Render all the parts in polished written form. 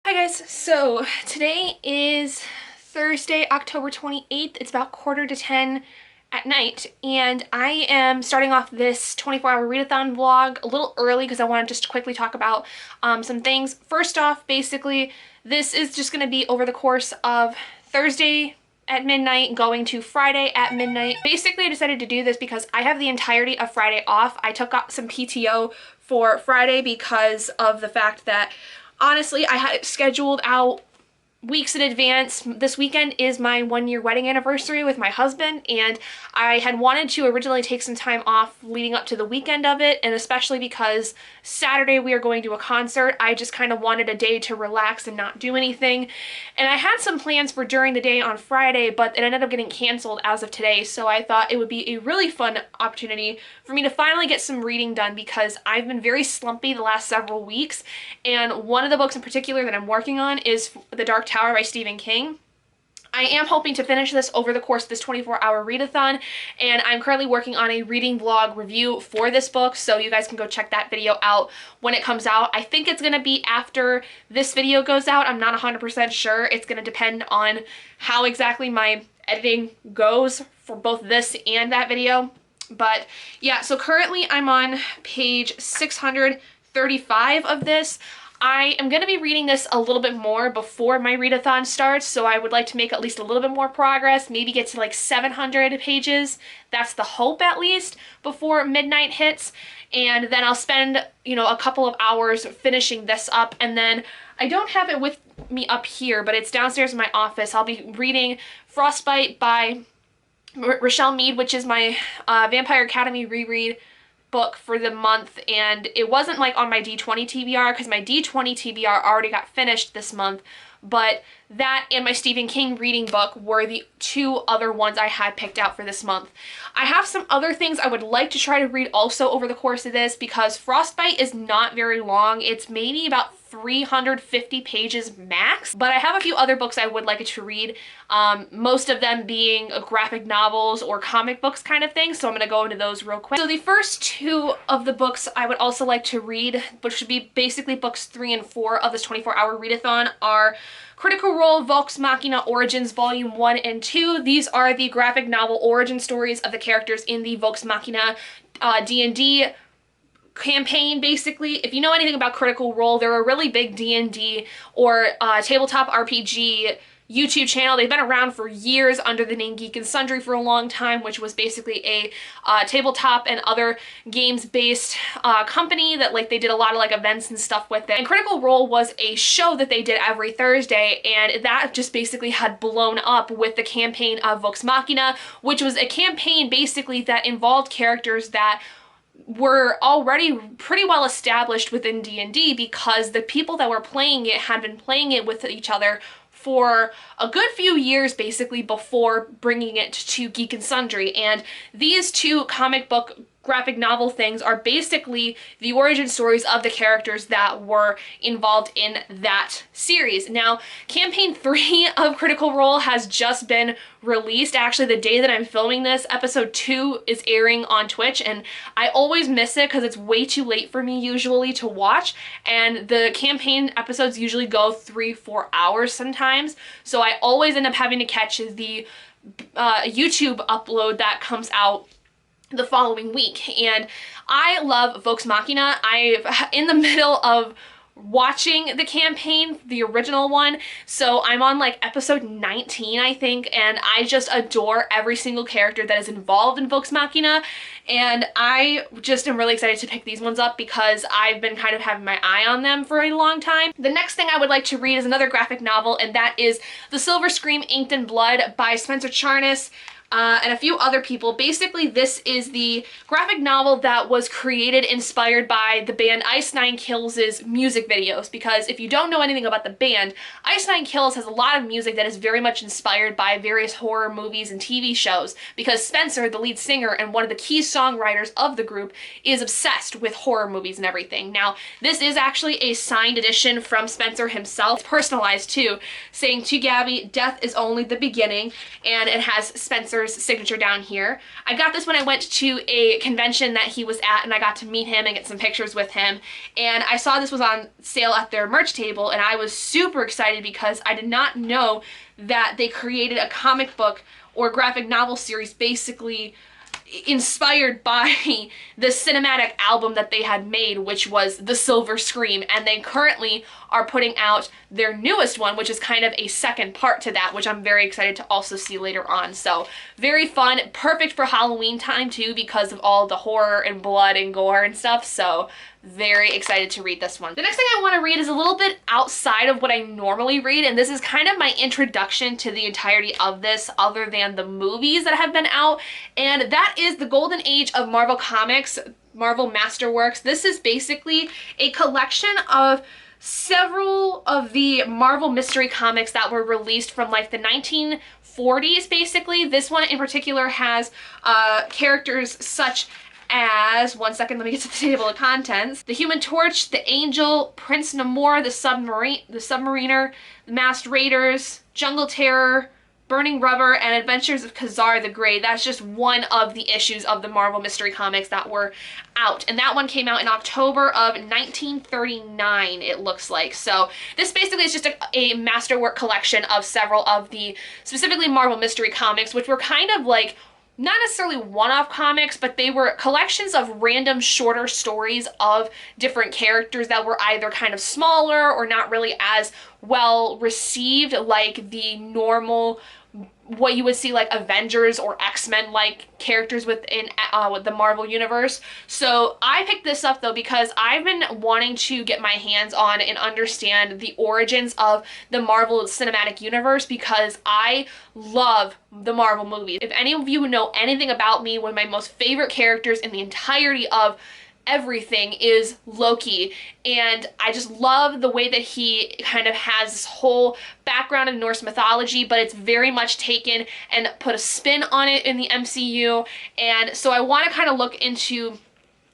Hi guys, so today is Thursday, October 28th. It's about 9:45 at night, and I am starting off this 24-hour readathon vlog a little early because I want to just quickly talk about some things. First off, basically, this is just going to be over the course of Thursday at midnight going to Friday at midnight. Basically, I decided to do this because I have the entirety of Friday off. I took out some PTO for Friday because of the fact that honestly, I had it scheduled out weeks in advance. This weekend is my 1-year wedding anniversary with my husband, and I had wanted to originally take some time off leading up to the weekend of it, and especially because Saturday we are going to a concert, I just kind of wanted a day to relax and not do anything. And I had some plans for during the day on Friday, but it ended up getting canceled as of today, so I thought it would be a really fun opportunity for me to finally get some reading done because I've been very slumpy the last several weeks, and one of the books in particular that I'm working on is The Dark Tower by Stephen King. I am hoping to finish this over the course of this 24-hour readathon, and I'm currently working on a reading vlog review for this book, so you guys can go check that video out when it comes out. I think it's going to be after this video goes out. I'm not 100% sure. It's going to depend on how exactly my editing goes for both this and that video. But yeah, so currently I'm on page 635 of this. I am going to be reading this a little bit more before my readathon starts, so I would like to make at least a little bit more progress, maybe get to like 700 pages. That's the hope, at least, before midnight hits, and then I'll spend, a couple of hours finishing this up, and then I don't have it with me up here, but it's downstairs in my office. I'll be reading Frostbite by Rochelle Mead, which is my Vampire Academy reread book for the month, and it wasn't like on my D20 TBR because my D20 TBR already got finished this month, but that and my Stephen King reading book were the two other ones I had picked out for this month. I have some other things I would like to try to read also over the course of this because Frostbite is not very long. It's maybe about 350 pages max, but I have a few other books I would like it to read, most of them being graphic novels or comic books kind of thing, so I'm going to go into those real quick. So the first two of the books I would also like to read, which should be basically books 3 and 4 of this 24-hour readathon, are Critical Role Vox Machina Origins Volume 1 and 2. These are the graphic novel origin stories of the characters in the Vox Machina D&D campaign, basically. If you know anything about Critical Role, they're a really big D&D or tabletop RPG YouTube channel. They've been around for years under the name Geek and Sundry for a long time, which was basically a tabletop and other games-based company that they did a lot of events and stuff with it. And Critical Role was a show that they did every Thursday, and that just basically had blown up with the campaign of Vox Machina, which was a campaign basically that involved characters that were already pretty well established within D&D because the people that were playing it had been playing it with each other for a good few years basically before bringing it to Geek and Sundry. And these two comic book graphic novel things are basically the origin stories of the characters that were involved in that series. Now, Campaign 3 of Critical Role has just been released. Actually, the day that I'm filming this, episode 2 is airing on Twitch, and I always miss it because it's way too late for me usually to watch, and the campaign episodes usually go 3-4 hours sometimes, so I always end up having to catch the YouTube upload that comes out the following week. And I love Vox Machina. I'm in the middle of watching the campaign, the original one, so I'm on episode 19, I think, and I just adore every single character that is involved in Vox Machina, and I just am really excited to pick these ones up because I've been kind of having my eye on them for a long time. The next thing I would like to read is another graphic novel, and that is The Silver Scream Inked in Blood by Spencer Charnas and a few other people. Basically, this is the graphic novel that was created inspired by the band Ice Nine Kills' music videos, because if you don't know anything about the band, Ice Nine Kills has a lot of music that is very much inspired by various horror movies and TV shows, because Spencer, the lead singer and one of the key songwriters of the group, is obsessed with horror movies and everything. Now, this is actually a signed edition from Spencer himself, personalized too, saying, "To Gabby, death is only the beginning," and it has Spencer author's signature down here. I got this when I went to a convention that he was at, and I got to meet him and get some pictures with him. And I saw this was on sale at their merch table, and I was super excited because I did not know that they created a comic book or graphic novel series basically inspired by the cinematic album that they had made, which was The Silver Scream, and they currently are putting out their newest one, which is kind of a second part to that, which I'm very excited to also see later on. So very fun, perfect for Halloween time too because of all the horror and blood and gore and stuff, so very excited to read this one. The next thing I want to read is a little bit outside of what I normally read, and this is kind of my introduction to the entirety of this other than the movies that have been out, and that is the Golden Age of Marvel Comics, Marvel Masterworks. This is basically a collection of several of the Marvel mystery comics that were released from like the 1940s basically. This one in particular has characters such as, one second, let me get to the table of contents, the Human Torch, the Angel, Prince Namor, the Submariner, the Masked Raiders, Jungle Terror, Burning Rubber, and Adventures of Khazar the Grey. That's just one of the issues of the Marvel Mystery Comics that were out. And that one came out in October of 1939, it looks like. So this basically is just a masterwork collection of several of the specifically Marvel Mystery Comics, which were kind of like not necessarily one-off comics, but they were collections of random shorter stories of different characters that were either kind of smaller or not really as well received like the normal, what you would see like Avengers or X-Men like characters within the Marvel universe. So I picked this up though because I've been wanting to get my hands on and understand the origins of the Marvel Cinematic Universe because I love the Marvel movies. If any of you know anything about me, one of my most favorite characters in the entirety of everything is Loki, and I just love the way that he kind of has this whole background in Norse mythology, but it's very much taken and put a spin on it in the MCU, and so I want to kind of look into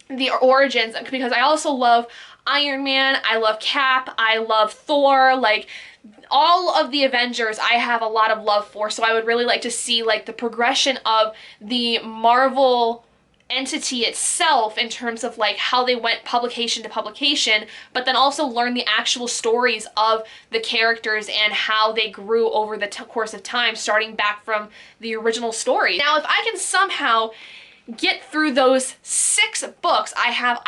the origins because I also love Iron Man, I love Cap, I love Thor, like all of the Avengers I have a lot of love for, so I would really like to see like the progression of the Marvel entity itself in terms of like how they went publication to publication, but then also learn the actual stories of the characters and how they grew over the course of time, starting back from the original story. Now, if I can somehow get through those 6 books I have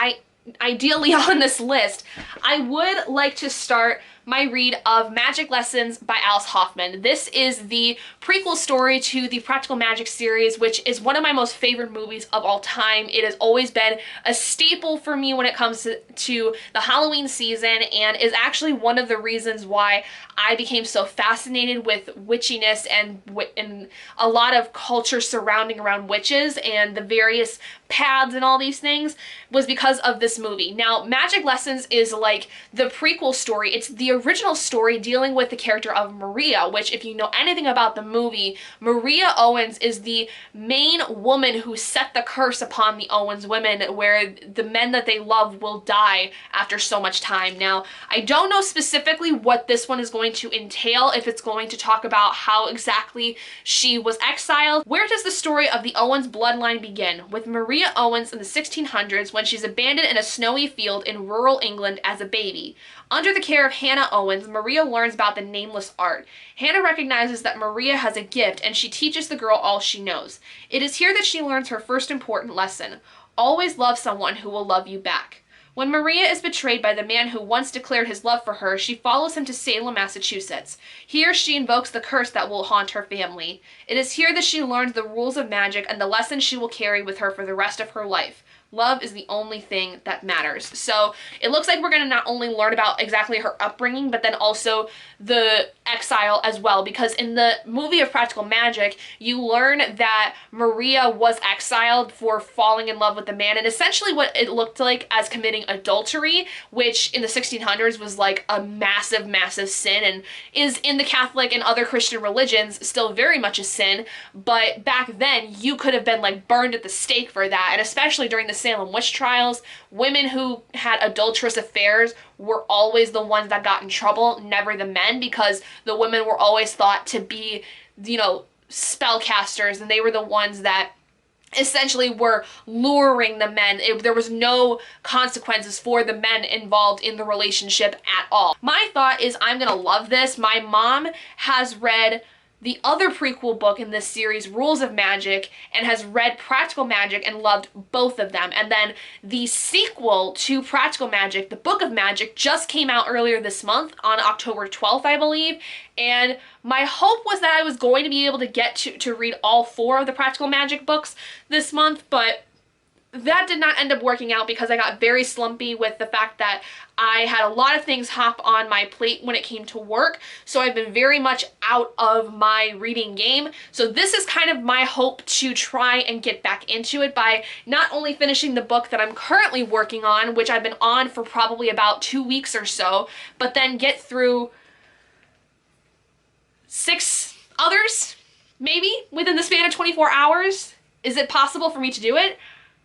ideally on this list, I would like to start my read of Magic Lessons by Alice Hoffman. This is the prequel story to the Practical Magic series, which is one of my most favorite movies of all time. It has always been a staple for me when it comes to the Halloween season, and is actually one of the reasons why I became so fascinated with witchiness and a lot of culture surrounding around witches and the various paths and all these things was because of this movie. Now, Magic Lessons is like the prequel story. It's the original story dealing with the character of Maria, which if you know anything about the movie, Maria Owens is the main woman who set the curse upon the Owens women, where the men that they love will die after so much time. Now, I don't know specifically what this one is going to entail, if it's going to talk about how exactly she was exiled. Where does the story of the Owens bloodline begin? With Maria Owens in the 1600s, when she's abandoned in a snowy field in rural England as a baby. Under the care of Hannah Owens, Maria learns about the nameless art. Hannah recognizes that Maria has a gift, and she teaches the girl all she knows. It is here that she learns her first important lesson. Always love someone who will love you back. When Maria is betrayed by the man who once declared his love for her, she follows him to Salem, Massachusetts. Here she invokes the curse that will haunt her family. It is here that she learns the rules of magic and the lessons she will carry with her for the rest of her life. Love is the only thing that matters. So it looks like we're going to not only learn about exactly her upbringing, but then also the exile as well. Because in the movie of Practical Magic, you learn that Maria was exiled for falling in love with the man, and essentially what it looked like as committing adultery, which in the 1600s was like a massive, massive sin, and is in the Catholic and other Christian religions still very much a sin. But back then, you could have been like burned at the stake for that, and especially during the Salem witch trials, women who had adulterous affairs were always the ones that got in trouble, never the men, because the women were always thought to be, you know, spellcasters, and they were the ones that essentially were luring the men. There was no consequences for the men involved in the relationship at all. My thought is I'm gonna love this. My mom has read the other prequel book in this series, Rules of Magic, and has read Practical Magic and loved both of them. And then the sequel to Practical Magic, the Book of Magic, just came out earlier this month on October 12th, I believe. And my hope was that I was going to be able to get to read all 4 of the Practical Magic books this month, but that did not end up working out because I got very slumpy with the fact that I had a lot of things hop on my plate when it came to work. So I've been very much out of my reading game. So this is kind of my hope to try and get back into it by not only finishing the book that I'm currently working on, which I've been on for probably about 2 weeks or so, but then get through 6 others, maybe, within the span of 24 hours. Is it possible for me to do it?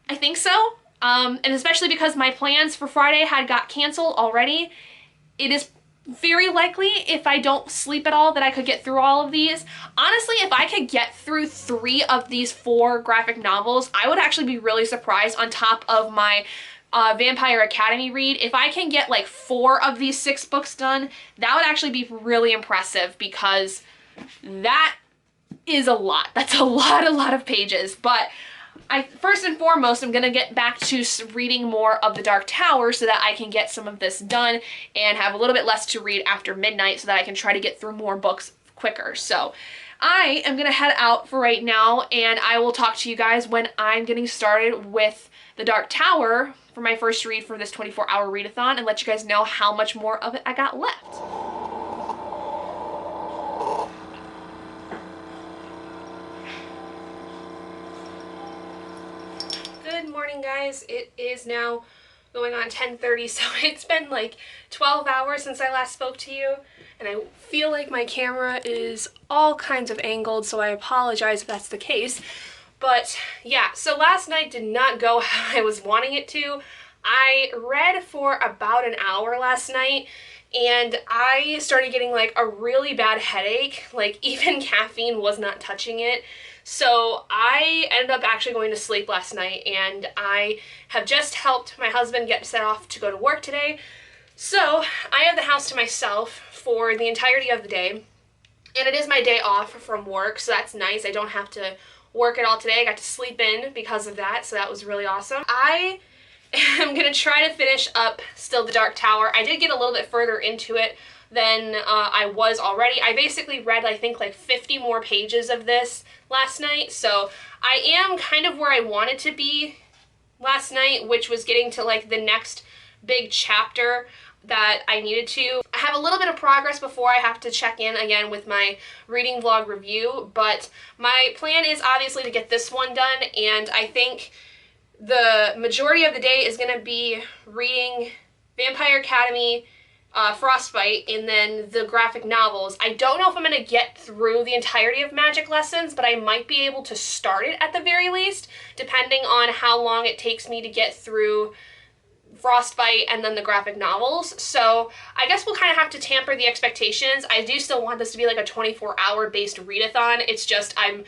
I think so, and especially because my plans for Friday had got canceled already, it is very likely, if I don't sleep at all, that I could get through all of these. Honestly, if I could get through 3 of these 4 graphic novels, I would actually be really surprised on top of my Vampire Academy read. If I can get like 4 of these 6 books done, that would actually be really impressive because that is a lot. That's a lot of pages, but first and foremost, I'm going to get back to reading more of The Dark Tower so that I can get some of this done and have a little bit less to read after midnight so that I can try to get through more books quicker. So I am going to head out for right now, and I will talk to you guys when I'm getting started with The Dark Tower for my first read for this 24-hour readathon and let you guys know how much more of it I got left. Good morning, guys. It is now going on 10:30, so it's been like 12 hours since I last spoke to you, and I feel like my camera is all kinds of angled, so I apologize if that's the case. But yeah, so last night did not go how I was wanting it to. I read for about an hour last night, and I started getting like a really bad headache. Like even caffeine was not touching it. So I ended up actually going to sleep last night, and I have just helped my husband get set off to go to work today. So I have the house to myself for the entirety of the day, and it is my day off from work, so that's nice. I don't have to work at all today. I got to sleep in because of that, so that was really awesome. I am going to try to finish up still The Dark Tower. I did get a little bit further into it than I was already. I basically read, I think, like 50 more pages of this last night, so I am kind of where I wanted to be last night, which was getting to like the next big chapter that I needed to. I have a little bit of progress before I have to check in again with my reading vlog review, but my plan is obviously to get this one done, and I think the majority of the day is going to be reading Vampire Academy, Frostbite, and then the graphic novels. I don't know if I'm going to get through the entirety of Magic Lessons, but I might be able to start it at the very least, depending on how long it takes me to get through Frostbite and then the graphic novels. So I guess we'll kind of have to tamper the expectations. I do still want this to be like a 24-hour based readathon. It's just I'm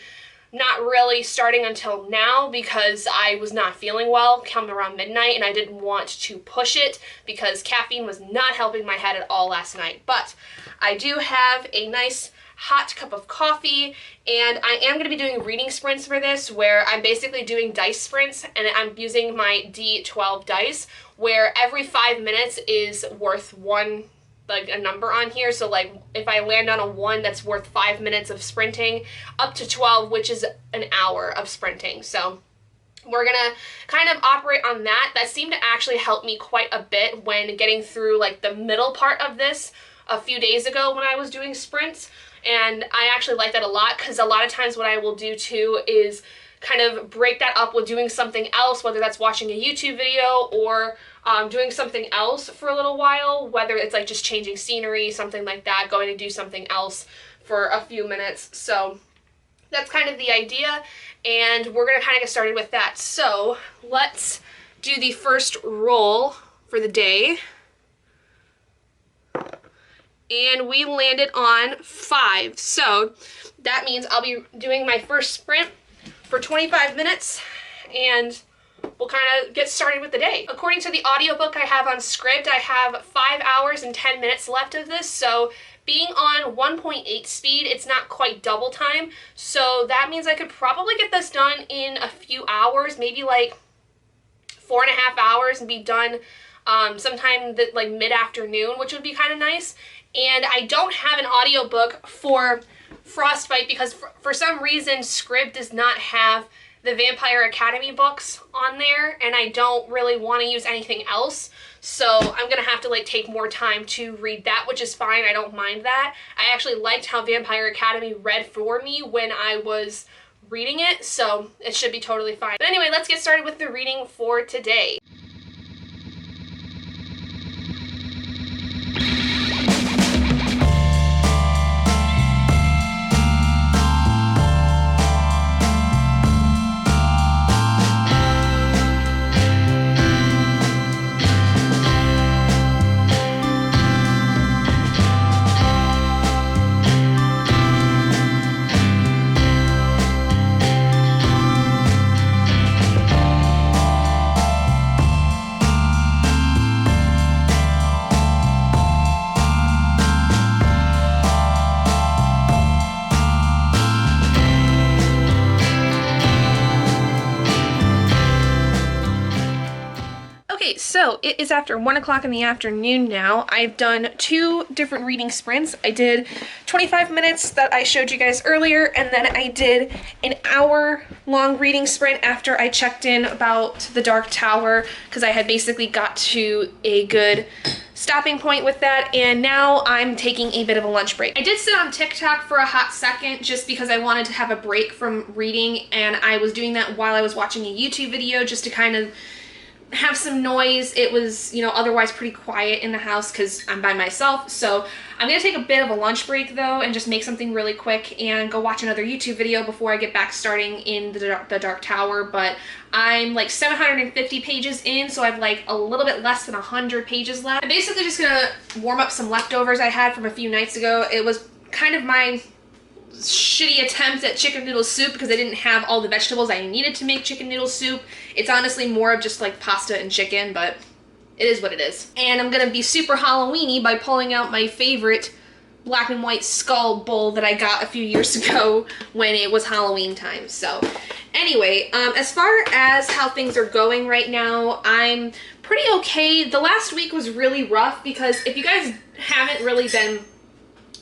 not really starting until now because I was not feeling well come around midnight, and I didn't want to push it because caffeine was not helping my head at all last night. But I do have a nice hot cup of coffee, and I am going to be doing reading sprints for this, where I'm basically doing dice sprints, and I'm using my D12 dice, where every 5 minutes is worth one, like a number on here. So like if I land on a 1, that's worth 5 minutes of sprinting, up to 12, which is an hour of sprinting. So we're gonna kind of operate on that. That seemed to actually help me quite a bit when getting through like the middle part of this a few days ago when I was doing sprints. And I actually like that a lot, because a lot of times what I will do too is kind of break that up with doing something else, whether that's watching a YouTube video or doing something else for a little while, whether it's like just changing scenery, something like that, going to do something else for a few minutes. So that's kind of the idea, and we're going to kind of get started with that. So let's do the first roll for the day. and we landed on 5. So that means I'll be doing my first sprint for 25 minutes, and we'll kind of get started with the day. According to the audiobook I have on Scribd, I have 5 hours and 10 minutes left of this, so being on 1.8 speed, it's not quite double time, so that means I could probably get this done in a few hours, maybe like 4.5 hours, and be done sometime like mid-afternoon, which would be kind of nice. And I don't have an audiobook for Frostbite because for some reason Scribd does not have the Vampire Academy books on there, and I don't really want to use anything else, so I'm gonna have to like take more time to read that, which is fine. I don't mind that. I actually liked how Vampire Academy read for me when I was reading it, so it should be totally fine. But anyway, let's get started with the reading for today. So it is after 1 o'clock in the afternoon now. I've done 2 different reading sprints. I did 25 minutes that I showed you guys earlier, and then I did an hour-long reading sprint after I checked in about the Dark Tower, because I had basically got to a good stopping point with that, and now I'm taking a bit of a lunch break. I did sit on TikTok for a hot second just because I wanted to have a break from reading, and I was doing that while I was watching a YouTube video just to kind of have some noise. It was, you know, otherwise pretty quiet in the house because I'm by myself. So I'm gonna take a bit of a lunch break though and just make something really quick and go watch another YouTube video before I get back starting in the Dark Tower. But I'm like 750 pages in, so I have like a little bit less than 100 pages left. I'm basically just gonna warm up some leftovers I had from a few nights ago. It was kind of my shitty attempt at chicken noodle soup because I didn't have all the vegetables I needed to make chicken noodle soup. It's honestly more of just like pasta and chicken, but it is what it is. And I'm gonna be super Halloween-y by pulling out my favorite black and white skull bowl that I got a few years ago when it was Halloween time. So anyway, as far as how things are going right now, I'm pretty okay. The last week was really rough because if you guys haven't really been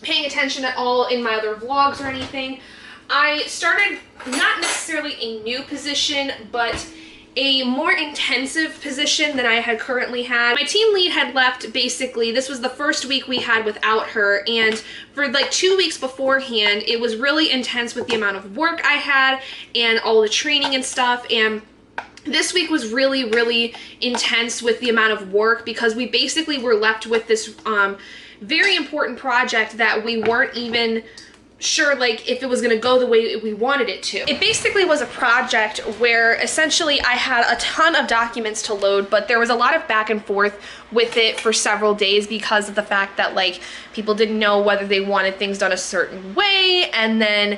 paying attention at all in my other vlogs or anything, I started not necessarily a new position, but a more intensive position than I had currently had. My team lead had left basically. This was the first week we had without her, and for like 2 weeks beforehand, it was really intense with the amount of work I had and all the training and stuff, and this week was really, really intense with the amount of work because we basically were left with this very important project that we weren't even sure like if it was going to go the way we wanted it to. It basically was a project where essentially I had a ton of documents to load, but there was a lot of back and forth with it for several days because of the fact that like people didn't know whether they wanted things done a certain way, and then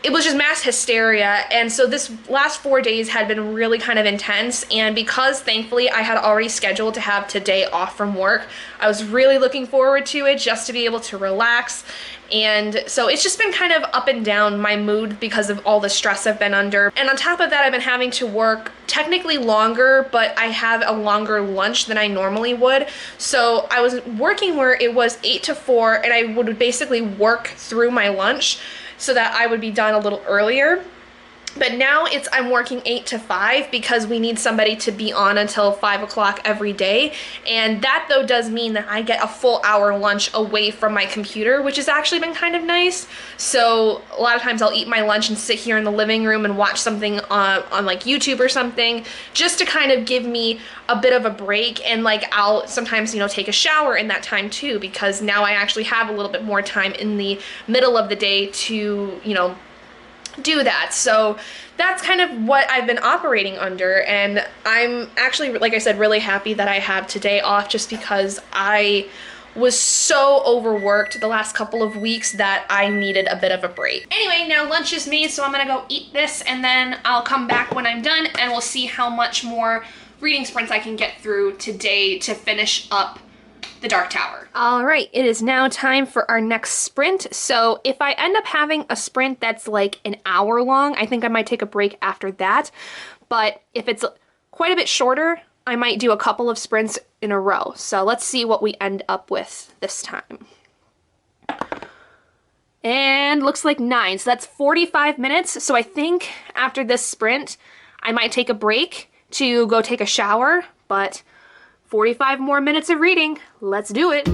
it was just mass hysteria. And so this last 4 days had been really kind of intense, and because thankfully I had already scheduled to have today off from work, I was really looking forward to it just to be able to relax. And so it's just been kind of up and down my mood because of all the stress I've been under. And on top of that, I've been having to work technically longer, but I have a longer lunch than I normally would. So I was working where it was 8 to 4, and I would basically work through my lunch so that I would be done a little earlier. But now I'm working 8 to 5 because we need somebody to be on until 5 o'clock every day. And that though does mean that I get a full hour lunch away from my computer, which has actually been kind of nice. So a lot of times I'll eat my lunch and sit here in the living room and watch something on like YouTube or something, just to kind of give me a bit of a break. And like I'll sometimes, you know, take a shower in that time too, because now I actually have a little bit more time in the middle of the day to, you know, do that. So that's kind of what I've been operating under, and I'm actually, like I said, really happy that I have today off just because I was so overworked the last couple of weeks that I needed a bit of a break. Anyway, now lunch is made, so I'm gonna go eat this and then I'll come back when I'm done and we'll see how much more reading sprints I can get through today to finish up the Dark Tower. All right, it is now time for our next sprint. So if I end up having a sprint that's like an hour long, I think I might take a break after that. But if it's quite a bit shorter, I might do a couple of sprints in a row. So let's see what we end up with this time. And looks like 9, so that's 45 minutes. So I think after this sprint, I might take a break to go take a shower, but 45 more minutes of reading. Let's do it.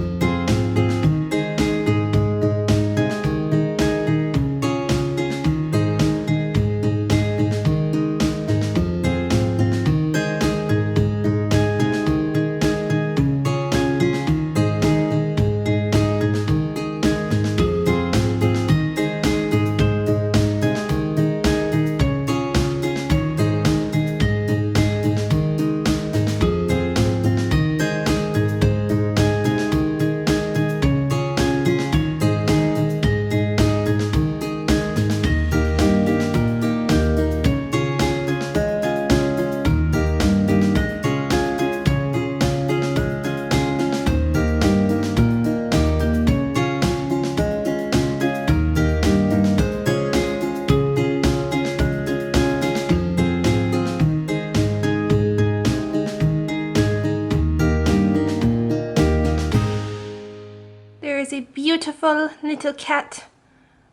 A beautiful little cat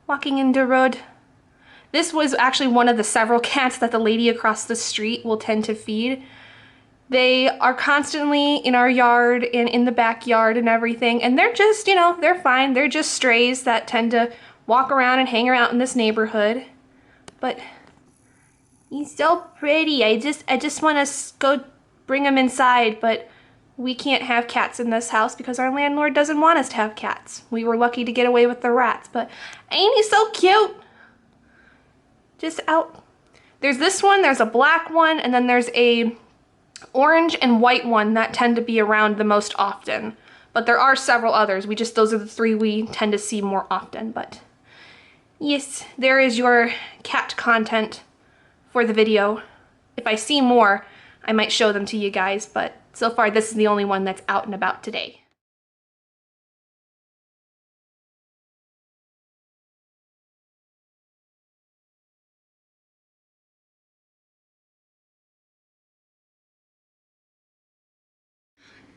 walking in the road. This was actually one of the several cats that the lady across the street will tend to feed. They are constantly in our yard and in the backyard and everything, and they're just, you know, they're fine. They're just strays that tend to walk around and hang around in this neighborhood. But he's so pretty. I just want to go bring him inside, but we can't have cats in this house because our landlord doesn't want us to have cats. We were lucky to get away with the rats, but ain't he so cute? Just out. There's this one, there's a black one, and then there's a orange and white one that tend to be around the most often. But there are several others. Those are the 3 we tend to see more often. But yes, there is your cat content for the video. If I see more, I might show them to you guys, but so far this is the only one that's out and about today.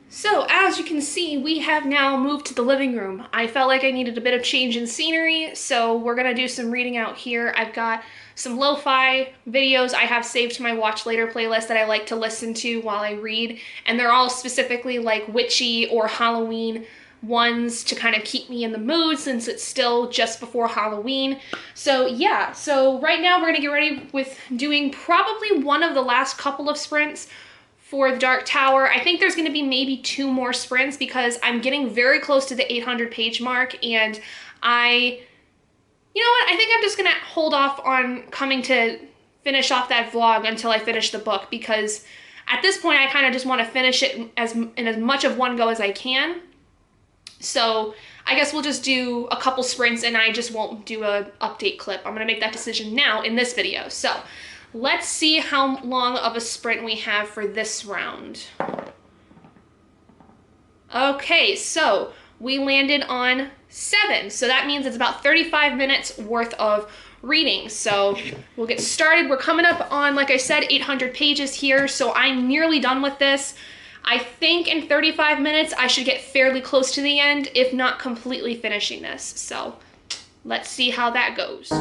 So as you can see, we have now moved to the living room. I felt like I needed a bit of change in scenery, so we're gonna do some reading out here. I've got some lo-fi videos I have saved to my watch later playlist that I like to listen to while I read, and they're all specifically like witchy or Halloween ones to kind of keep me in the mood since it's still just before Halloween. So yeah, so right now we're gonna get ready with doing probably one of the last couple of sprints for the Dark Tower. I think there's gonna be maybe 2 more sprints because I'm getting very close to the 800 page mark, and you know what, I think I'm just gonna hold off on coming to finish off that vlog until I finish the book, because at this point I kind of just want to finish it in as much of one go as I can. So I guess we'll just do a couple sprints and I just won't do a update clip. I'm gonna make that decision now in this video. So let's see how long of a sprint we have for this round. Okay, so we landed on 7, so that means it's about 35 minutes worth of reading. So we'll get started. We're coming up on, like I said, 800 pages here, so I'm nearly done with this. I think in 35 minutes I should get fairly close to the end, if not completely finishing this. So let's see how that goes.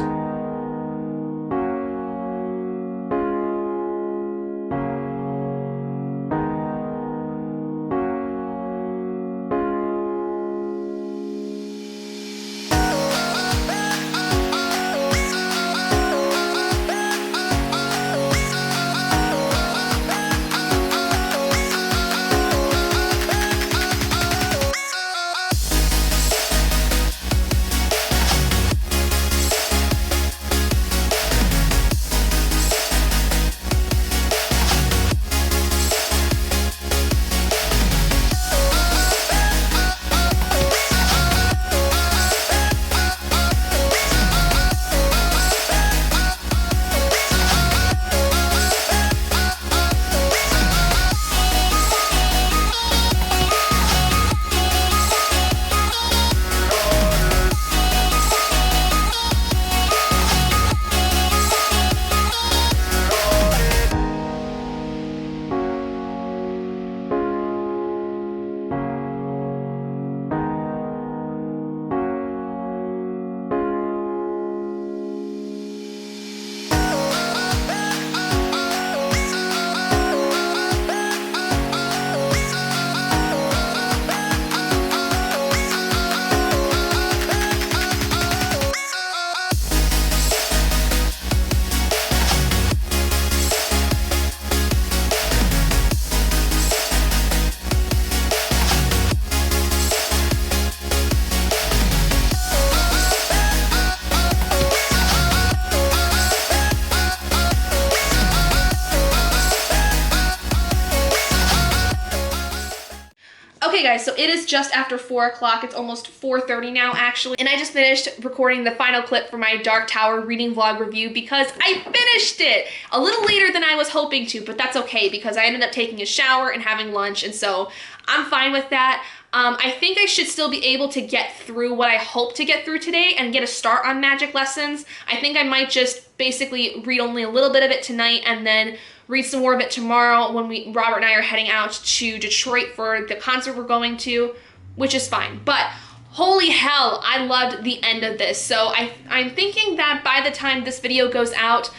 So it is just after 4 o'clock. It's almost 4:30 now, actually. And I just finished recording the final clip for my Dark Tower reading vlog review because I finished it a little later than I was hoping to, but that's okay because I ended up taking a shower and having lunch, and so I'm fine with that. I think I should still be able to get through what I hope to get through today and get a start on magic lessons. I think I might just basically read only a little bit of it tonight and then read some more of it tomorrow when Robert and I are heading out to Detroit for the concert we're going to, which is fine. But holy hell, I loved the end of this. So I'm thinking that by the time this video goes out,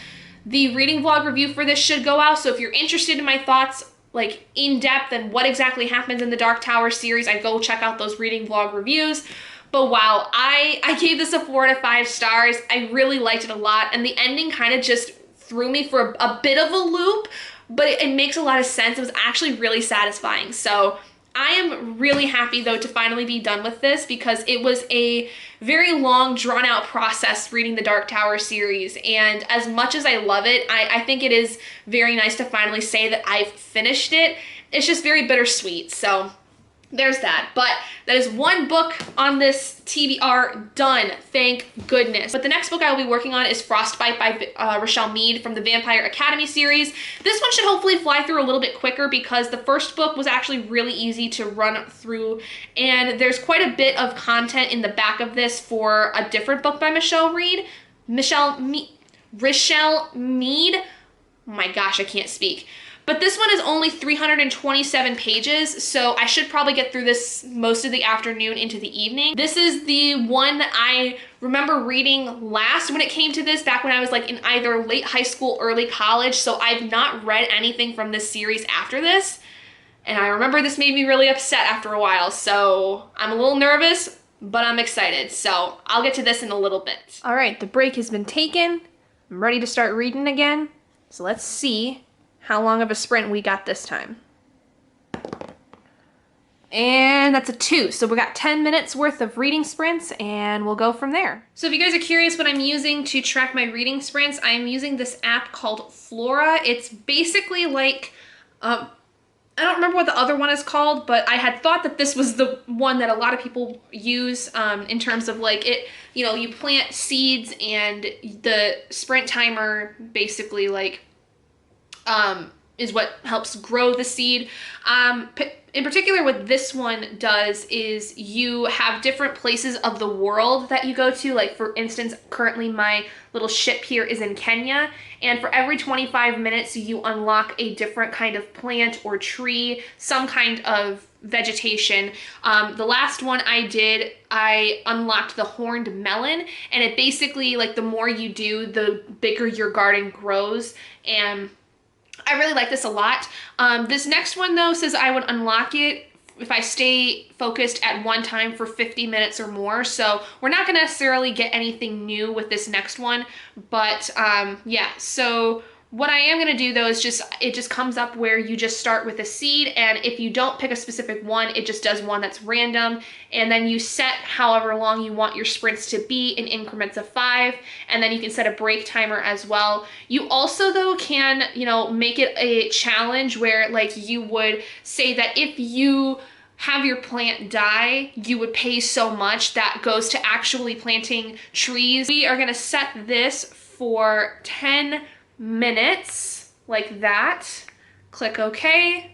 the reading vlog review for this should go out. So if you're interested in my thoughts, like in depth and what exactly happens in the Dark Tower series, I go check out those reading vlog reviews. But wow, I gave this a 4 out of 5 stars. I really liked it a lot, and the ending kind of just threw me for a bit of a loop, but it makes a lot of sense. It was actually really satisfying. So I am really happy though to finally be done with this because it was a very long, drawn out process reading the Dark Tower series. And as much as I love it, I think it is very nice to finally say that I've finished it. It's just very bittersweet. So there's that. But that is one book on this TBR done, thank goodness. But the next book I will be working on is Frostbite by Rochelle Mead from the Vampire Academy series. This one should hopefully fly through a little bit quicker because the first book was actually really easy to run through, and there's quite a bit of content in the back of this for a different book by Rochelle Mead. Oh my gosh, I can't speak. But this one is only 327 pages, so I should probably get through this most of the afternoon into the evening. This is the one that I remember reading last when it came to this, back when I was like in either late high school, early college, so I've not read anything from this series after this. And I remember this made me really upset after a while, so I'm a little nervous, but I'm excited. So I'll get to this in a little bit. All right, the break has been taken. I'm ready to start reading again. So let's see how long of a sprint we got this time. And that's a 2. So we got 10 minutes worth of reading sprints and we'll go from there. So if you guys are curious what I'm using to track my reading sprints, I'm using this app called Flora. It's basically like, I don't remember what the other one is called, but I had thought that this was the one that a lot of people use in terms of like it, you know, you plant seeds and the sprint timer basically like is what helps grow the seed. In particular, what this one does is you have different places of the world that you go to. Like for instance, currently my little ship here is in Kenya, and for every 25 minutes you unlock a different kind of plant or tree, some kind of vegetation. The last one I did, I unlocked the horned melon, and it basically, like, the more you do, the bigger your garden grows, and I really like this a lot. This next one though says I would unlock it if I stay focused at one time for 50 minutes or more. So we're not gonna necessarily get anything new with this next one, but yeah, so what I am gonna do though is it just comes up where you just start with a seed, and if you don't pick a specific one, it just does one that's random, and then you set however long you want your sprints to be in increments of 5, and then you can set a break timer as well. You also though can, you know, make it a challenge where like you would say that if you have your plant die, you would pay so much that goes to actually planting trees. We are gonna set this for 10 minutes like that. Click OK,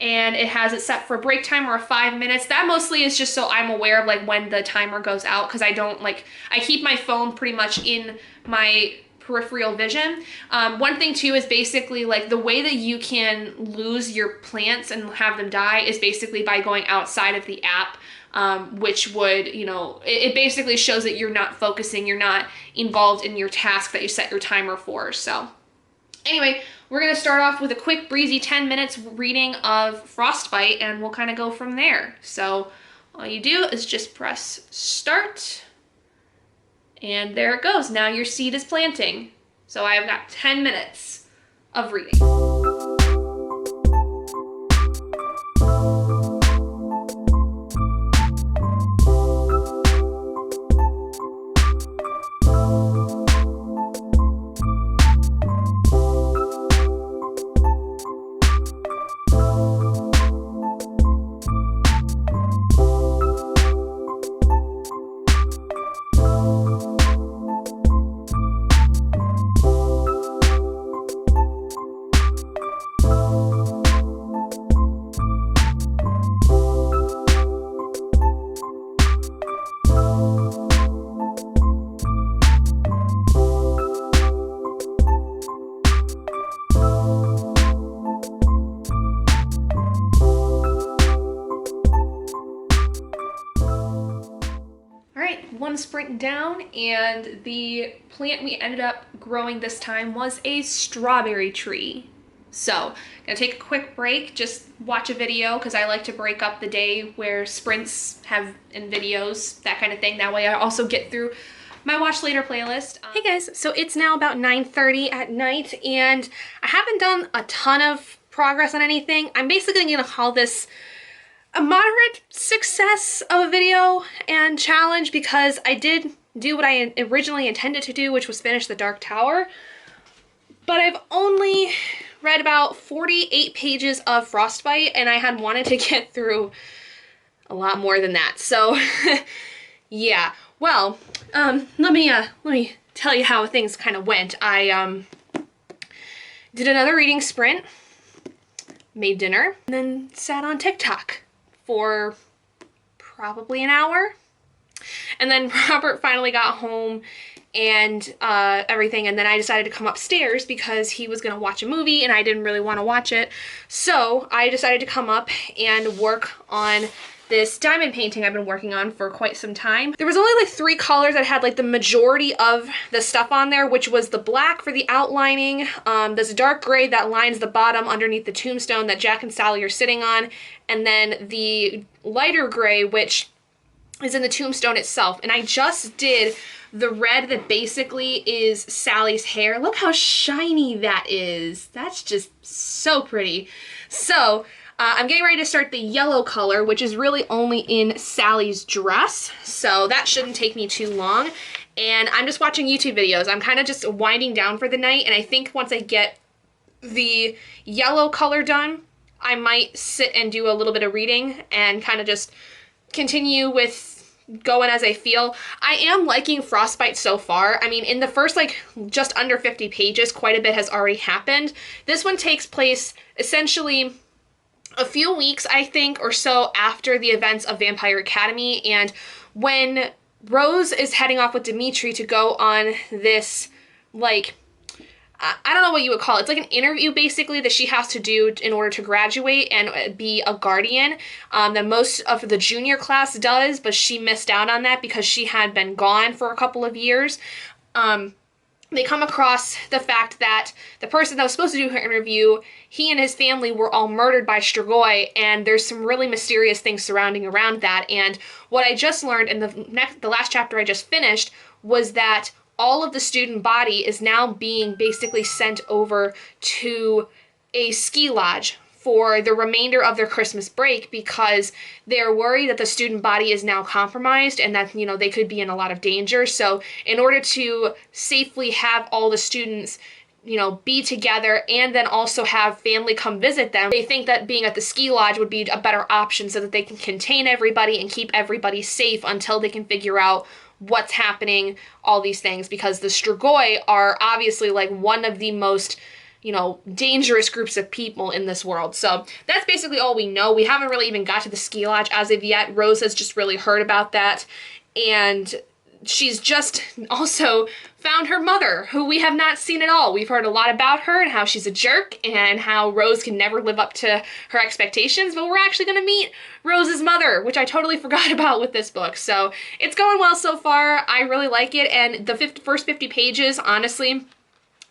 and it has it set for a break timer of 5 minutes. That mostly is just so I'm aware of like when the timer goes out, because I don't like, I keep my phone pretty much in my peripheral vision. One thing too is basically like the way that you can lose your plants and have them die is basically by going outside of the app. Which would, you know, it basically shows that you're not focusing, you're not involved in your task that you set your timer for. So anyway, we're gonna start off with a quick breezy 10 minutes reading of Frostbite, and we'll kind of go from there. So all you do is just press start, and there it goes. Now your seed is planting. So I've got 10 minutes of reading. right, one sprint down, and the plant we ended up growing this time was a strawberry tree. So, gonna take a quick break, just watch a video, because I like to break up the day where sprints have in videos, that kind of thing. That way I also get through my watch later playlist. Hey guys, so it's now about 9:30 at night, and I haven't done a ton of progress on anything. I'm basically gonna call this a moderate success of a video and challenge, because I did do what I originally intended to do, which was finish the Dark Tower, but I've only read about 48 pages of Frostbite, and I had wanted to get through a lot more than that. So yeah, well, let me tell you how things kind of went. I did another reading sprint, made dinner, and then sat on TikTok for probably an hour. And then Robert finally got home and everything, and then I decided to come upstairs because he was gonna watch a movie and I didn't really want to watch it. So I decided to come up and work on this diamond painting I've been working on for quite some time. There was only like 3 colors that had like the majority of the stuff on there, which was the black for the outlining, this dark gray that lines the bottom underneath the tombstone that Jack and Sally are sitting on, and then the lighter gray, which is in the tombstone itself. And I just did the red that basically is Sally's hair. Look how shiny that is. That's just so pretty. So I'm getting ready to start the yellow color, which is really only in Sally's dress. So that shouldn't take me too long. And I'm just watching YouTube videos. I'm kind of just winding down for the night. And I think once I get the yellow color done, I might sit and do a little bit of reading and kind of just continue with going as I feel. I am liking Frostbite so far. I mean, in the first like just under 50 pages, quite a bit has already happened. This one takes place essentially a few weeks, I think, or so after the events of Vampire Academy, and when Rose is heading off with Dimitri to go on this, like, I don't know what you would call it. It's like an interview, basically, that she has to do in order to graduate and be a guardian, that most of the junior class does, but she missed out on that because she had been gone for a couple of years. They come across the fact that the person that was supposed to do her interview, he and his family were all murdered by Strigoi, and there's some really mysterious things surrounding around that. And what I just learned in the last chapter I just finished was that all of the student body is now being basically sent over to a ski lodge for the remainder of their Christmas break, because they're worried that the student body is now compromised and that, you know, they could be in a lot of danger. So in order to safely have all the students, you know, be together and then also have family come visit them, they think that being at the ski lodge would be a better option so that they can contain everybody and keep everybody safe until they can figure out what's happening, all these things, because the Strigoi are obviously like one of the most, you know, dangerous groups of people in this world. So that's basically all we know. We haven't really even got to the ski lodge as of yet. Rose has just really heard about that, and she's just also found her mother, who we have not seen at all. We've heard a lot about her and how she's a jerk and how Rose can never live up to her expectations, but we're actually going to meet Rose's mother, which I totally forgot about with this book. So it's going well so far. I really like it, and the first 50 pages, honestly,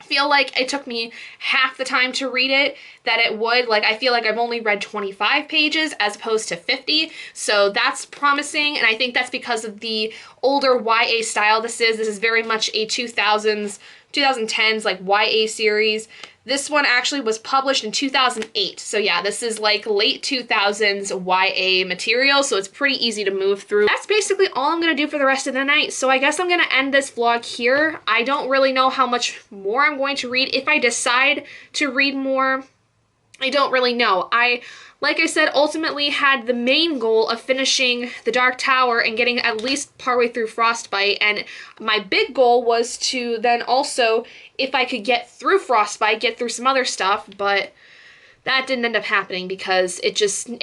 feel like it took me half the time to read it that it would. Like, I feel like I've only read 25 pages as opposed to 50, so that's promising, and I think that's because of the older YA style this is. This is very much a 2010s like YA series. This one actually was published in 2008, so yeah, this is like late 2000s YA material, so it's pretty easy to move through. That's basically all I'm gonna do for the rest of the night, so I guess I'm gonna end this vlog here. I don't really know how much more I'm going to read. If I decide to read more, I don't really know. Like I said, ultimately had the main goal of finishing the Dark Tower and getting at least partway through Frostbite, and my big goal was to then also, if I could get through Frostbite, get through some other stuff, but that didn't end up happening because it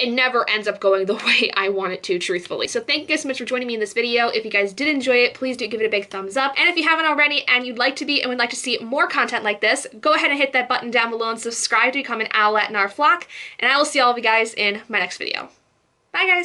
never ends up going the way I want it to, truthfully. So thank you guys so much for joining me in this video. If you guys did enjoy it, please do give it a big thumbs up. And if you haven't already and you'd like to be and would like to see more content like this, go ahead and hit that button down below and subscribe to become an owlet in our flock. And I will see all of you guys in my next video. Bye, guys.